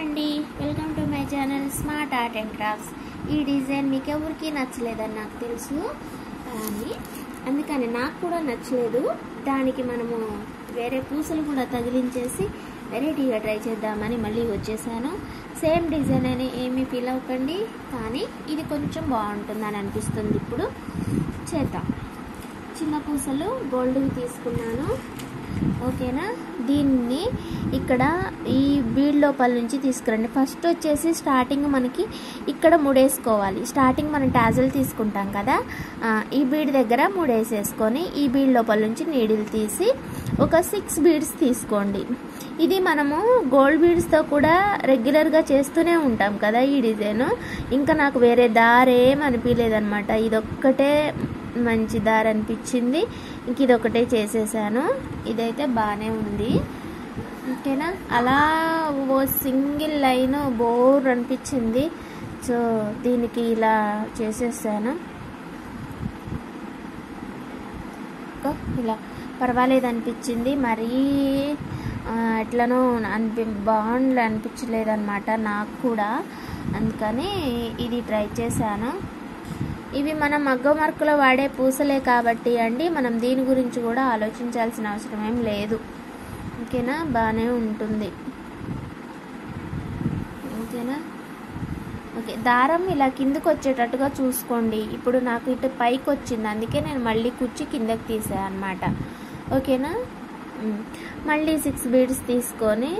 అండి, welcome to my channel smart art and crafts. ఈ design మీకు ఎవరికి నచ్చలేదని నాకు తెలుసు, కానీ అందుకని నాకు కూడా నచ్చలేదు. దానికి మనము వేరే పూసలు కూడా తగిలించేసి వెరైటీగా ట్రై చేద్దామని మళ్ళీ వచ్చేసాను. సేమ్ డిజైన్ అని ఏమీ ఫీల్ అవ్వకండి, కానీ ఇది కొంచెం బాగుంటుందని అనిపిస్తుంది. ఇప్పుడు చేద్దాం. చిన్న పూసలు గోల్డ్వి తీసుకున్నాను, ఓకేనా. దీన్ని ఇక్కడ ఈ బీడ్ లోపల నుంచి తీసుకురండి. ఫస్ట్ వచ్చేసి స్టార్టింగ్ మనకి ఇక్కడ ముడేసుకోవాలి. స్టార్టింగ్ మనం టాజల్ తీసుకుంటాం కదా, ఈ బీడ్ దగ్గర ముడేసేసుకొని ఈ బీడ్ లోపల నుంచి నీడిల్ తీసి ఒక 6 బీడ్స్ తీసుకోండి. ఇది మనము గోల్డ్ బీడ్స్తో కూడా రెగ్యులర్గా చేస్తూనే ఉంటాం కదా ఈ డిజైన్. ఇంకా నాకు వేరే దారేం అనిపించలేదన్నమాట, ఇదొక్కటే మంచి దారి అనిపించింది. ఇంక ఇదొకటే చేసేసాను. ఇదైతే బాగానే ఉంది, ఓకేనా. అలా ఓ సింగిల్ లైన్ బోర్ అనిపించింది, సో దీనికి ఇలా చేసేసాను. ఇలా పర్వాలేదు అనిపించింది, మరీ ఎట్లనో బాగుంది అనిపించలేదన్నమాట నాకు కూడా. అందుకని ఇది ట్రై చేశాను. ఇవి మనం మగ్గ మార్కులో వాడే పూసలే కాబట్టి అండి, మనం దీని గురించి కూడా ఆలోచించాల్సిన అవసరం ఏం లేదు, ఓకేనా. బాగానే ఉంటుంది, ఓకేనా. ఓకే, దారం ఇలా కిందకు వచ్చేటట్టుగా చూసుకోండి. ఇప్పుడు నాకు ఇటు పైకి వచ్చింది, అందుకే నేను మళ్ళీ కుచ్చి కిందకి తీసాను అన్నమాట, ఓకేనా. మళ్ళీ 6 బీడ్స్ తీసుకొని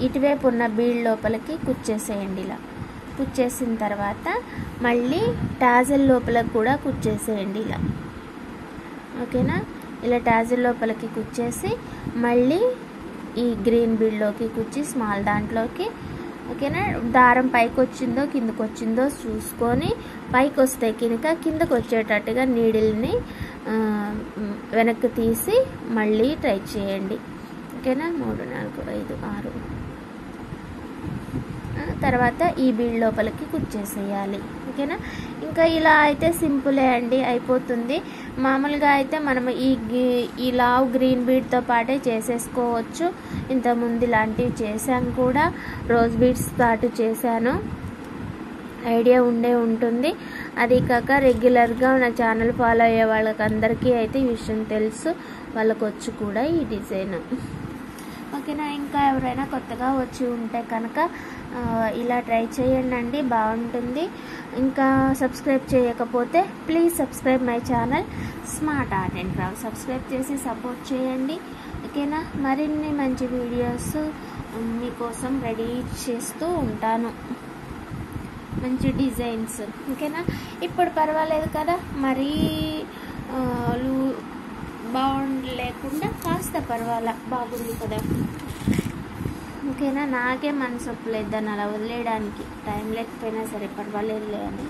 ఇటువైపు ఉన్న బీడ్ లోపలికి కుచ్చేసేయండి. ఇలా కుచ్చేసిన తర్వాత మళ్ళీ టాజిల్ లోపలికి కూడా కుచ్చేసేయండి ఇలా, ఓకేనా. ఇలా టాజిల్ లోపలికి కుచ్చేసి మళ్ళీ ఈ గ్రీన్ బీడ్లోకి కుచ్చి స్మాల్ దాంట్లోకి, ఓకేనా. దారం పైకి వచ్చిందో కిందకు వచ్చిందో చూసుకొని, పైకి వస్తే కనుక కిందకు వచ్చేటట్టుగా నీడిల్ని వెనక్కి తీసి మళ్ళీ ట్రై చేయండి, ఓకేనా. 3 4 5 6 తర్వాత ఈ బీడ్ లోపలికి కుచ్చేసేయాలి, ఓకేనా. ఇంకా ఇలా అయితే సింపులే అండి, అయిపోతుంది. మామూలుగా అయితే మనం ఈ లావ్ గ్రీన్ బీడ్తో పాటే చేసేసుకోవచ్చు. ఇంతకుముందు ఇలాంటివి చేశాను కూడా, రోజ్ బీడ్స్ పాటు చేశాను, ఐడియా ఉంటుంది. అది కాక రెగ్యులర్గా నా ఛానల్ ఫాలో అయ్యే వాళ్ళకందరికీ అయితే ఈ విషయం తెలుసు, వాళ్ళకు వచ్చు కూడా ఈ డిజైన్, ఓకేనా. ఇంకా ఎవరైనా కొత్తగా వచ్చి ఉంటే కనుక ఇలా ట్రై చేయండి, బాగుంటుంది. ఇంకా సబ్స్క్రైబ్ చేయకపోతే please subscribe my channel smart art and craft. Subscribe చేసి సపోర్ట్ చేయండి, ఓకేనా. మరిన్ని మంచి వీడియోస్ మీకోసం రెడీ చేస్తూ ఉంటాను, మంచి డిజైన్స్, ఓకేనా. ఇప్పుడు పర్వాలేదు కదా, మరీ బాగుండలేకుండా కాస్త బాగుంది కదా, ఓకేనా. నాకే మనసు ఒప్పలేదు దాన్ని అలా వదిలేయడానికి, టైం లేకపోయినా సరే పర్వాలేదులే అని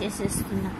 చేసేస్తున్నా.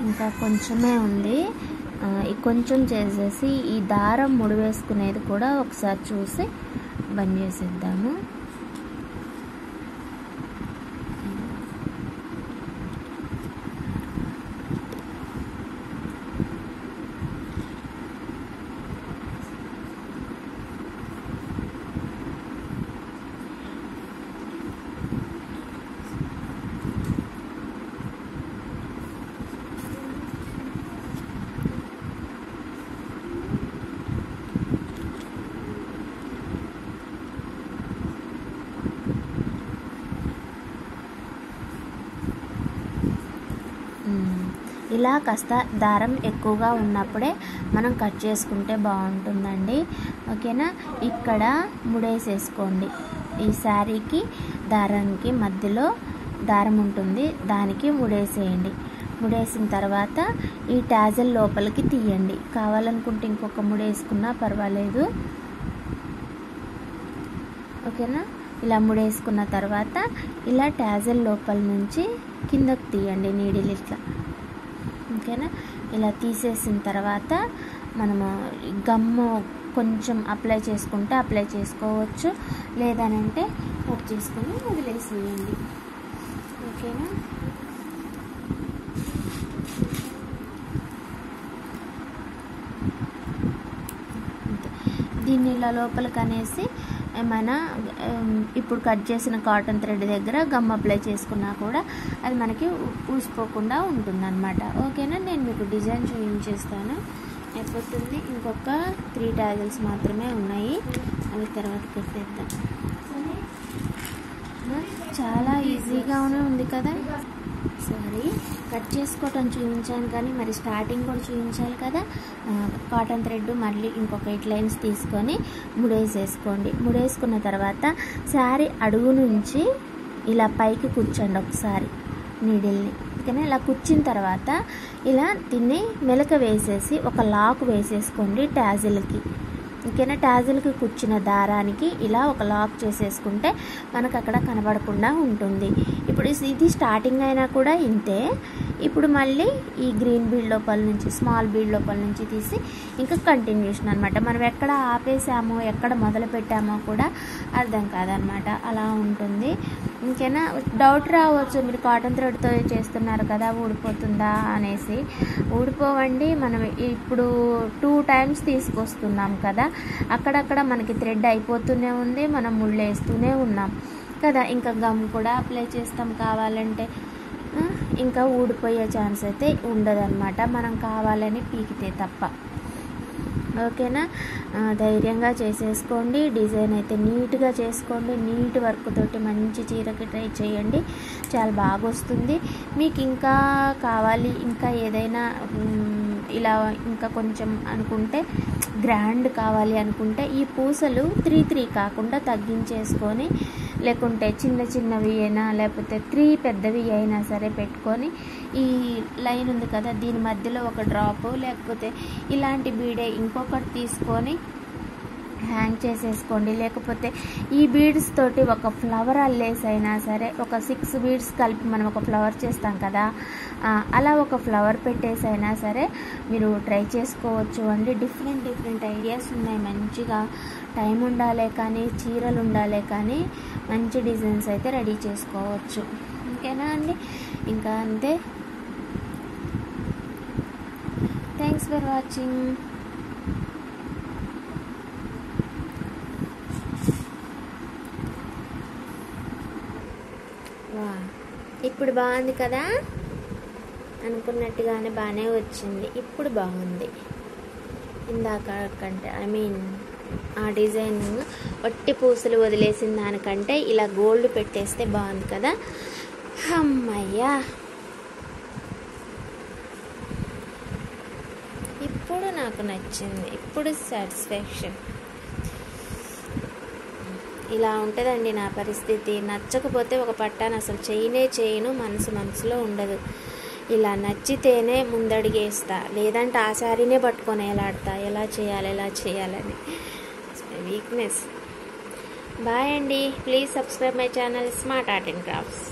ఇంకా కొంచెమే ఉంది. కొంచెం చేసేసి ఈ దారం ముడి వేసుకునేది కూడా ఒకసారి చూసి బంద్ చేసేద్దాము. ఇలా కాస్త దారం ఎక్కువగా ఉన్నప్పుడే మనం కట్ చేసుకుంటే బాగుంటుందండి. ఓకేనా. ఇక్కడ ముడేసేసుకోండి. ఈ శారీకి దారానికి మధ్యలో దారం ఉంటుంది, దానికి ముడేసేయండి. ముడేసిన తర్వాత ఈ టాజల్ లోపలికి తీయండి. కావాలనుకుంటే ఇంకొక ముడేసుకున్నా పర్వాలేదు. ఓకేనా. ఇలా ముడేసుకున్న తర్వాత ఇలా టాజల్ లోపల నుంచి కిందకు తీయండి నీడిల్ ఇట్లా. ఓకేనా. ఇలా తీసేసిన తర్వాత మనము గమ్ము కొంచెం అప్లై చేసుకుంటే అప్లై చేసుకోవచ్చు, లేదనంటే కట్ చేసుకొని వదిలేసేయండి. ఓకేనా. దీన్ని ఇలా లోపలికి అనేసి ఏమైనా ఇప్పుడు కట్ చేసిన కాటన్ థ్రెడ్ దగ్గర గమ్ అప్లై చేసుకున్నా కూడా అది మనకి ఊసిపోకుండా ఉంటుందన్నమాట. ఓకేనా. నేను మీకు డిజైన్ చూపించేస్తాను. అయిపోతుంది. ఇంకొక 3 టాజల్స్ మాత్రమే ఉన్నాయి, అవి తర్వాత పెట్టేద్దాం. చాలా ఈజీగానే ఉంది కదా. సారీ, కట్ చేసుకోవటం చూపించాను కానీ మరి స్టార్టింగ్ కూడా చూపించాలి కదా. కాటన్ థ్రెడ్ మళ్ళీ ఇంకొక 8 లైన్స్ తీసుకొని ముడేసేసుకోండి. ముడేసుకున్న తర్వాత శారీ అడుగు నుంచి ఇలా పైకి కూర్చోండి ఒకసారి నీడిల్ని. ఓకేనా. ఇలా కూర్చున్న తర్వాత ఇలా దీన్ని మెలక వేసేసి ఒక లాక్ వేసేసుకోండి టాజిల్కి. ఓకేనా. టాజిల్కి కూర్చున్న దారానికి ఇలా ఒక లాక్ చేసేసుకుంటే మనకు అక్కడ కనబడకుండా ఉంటుంది. ఇప్పుడు ఇది స్టార్టింగ్ అయినా కూడా ఇంతే. ఇప్పుడు మళ్ళీ ఈ గ్రీన్ బీడ్ లోపల నుంచి స్మాల్ బీడ్ లోపల నుంచి తీసి ఇంకా కంటిన్యూషన్ అనమాట. మనం ఎక్కడ ఆపేసామో ఎక్కడ మొదలు పెట్టామో కూడా అర్థం కాదనమాట. అలా ఉంటుంది. ఇంకేనా. డౌట్ రావచ్చు, మీరు కాటన్ థ్రెడ్తో చేస్తున్నారు కదా ఊడిపోతుందా అనేసి. ఊడిపోవండి. మనం ఇప్పుడు 2 టైమ్స్ తీసుకొస్తున్నాం కదా, అక్కడక్కడ మనకి థ్రెడ్ అయిపోతూనే ఉంది, మనం ముళ్ళేస్తూనే ఉన్నాం కదా. ఇంకా గమ్ కూడా అప్లై చేస్తాం కావాలంటే, ఇంకా ఊడిపోయే ఛాన్స్ అయితే ఉండదన్నమాట, మనం కావాలని పీకితే తప్ప. ఓకేనా. ధైర్యంగా చేసేసుకోండి. డిజైన్ అయితే నీట్గా చేసుకోండి. నీట్ వర్క్ తోటి మంచి చీరకి ట్రై చేయండి, చాలా బాగా వస్తుంది. మీకు ఇంకా కావాలి, ఇంకా ఏదైనా ఇలా ఇంకా కొంచెం అనుకుంటే, గ్రాండ్ కావాలి అనుకుంటే ఈ పూసలు 3 కాకుండా తగ్గించేసుకొని, లేకుంటే చిన్న చిన్నవి అయినా లేకపోతే 3 పెద్దవి అయినా సరే పెట్టుకొని, ఈ లైన్ ఉంది కదా దీని మధ్యలో ఒక డ్రాప్ లేకపోతే ఇలాంటి బీడే ఇంకొకటి తీసుకొని హ్యాంగ్ చేసేసుకోండి. లేకపోతే ఈ బీడ్స్ తోటి ఒక ఫ్లవర్ అల్లేసి అయినా సరే, ఒక 6 బీడ్స్ కలిపి మనం ఒక ఫ్లవర్ చేస్తాం కదా, అలా ఒక ఫ్లవర్ పెట్టేసి అయినా సరే మీరు ట్రై చేసుకోవచ్చు అండి. డిఫరెంట్ ఐడియాస్ ఉన్నాయి. మంచిగా టైం ఉండాలే కానీ, చీరలు ఉండాలే కానీ మంచి డిజైన్స్ అయితే రెడీ చేసుకోవచ్చు. ఓకేనా అండి. ఇంకా అంతే. Thanks for watching. ఇప్పుడు బాగుంది కదా, అనుకున్నట్టుగానే బాగానే వచ్చింది. ఇప్పుడు బాగుంది. ఇందాక కంటే ఆ డిజైన్ ఒట్టి పూసలు వదిలేసిన దానికంటే ఇలా గోల్డ్ పెట్టేస్తే బాగుంది కదా. అమ్మయ్యా, ఇప్పుడు నాకు నచ్చింది. ఇప్పుడు సాటిస్ఫాక్షన్. ఇలా ఉంటుందండి నా పరిస్థితి. నచ్చకపోతే ఒక పట్టాను అసలు చేయను, మనసులో ఉండదు. ఇలా నచ్చితేనే ముందడిగేస్తా, లేదంటే ఆ శారీనే పట్టుకొని ఎలాడతా, ఎలా చేయాలని. వీక్నెస్. బాయ్ అండి. Please subscribe my channel smart art and crafts.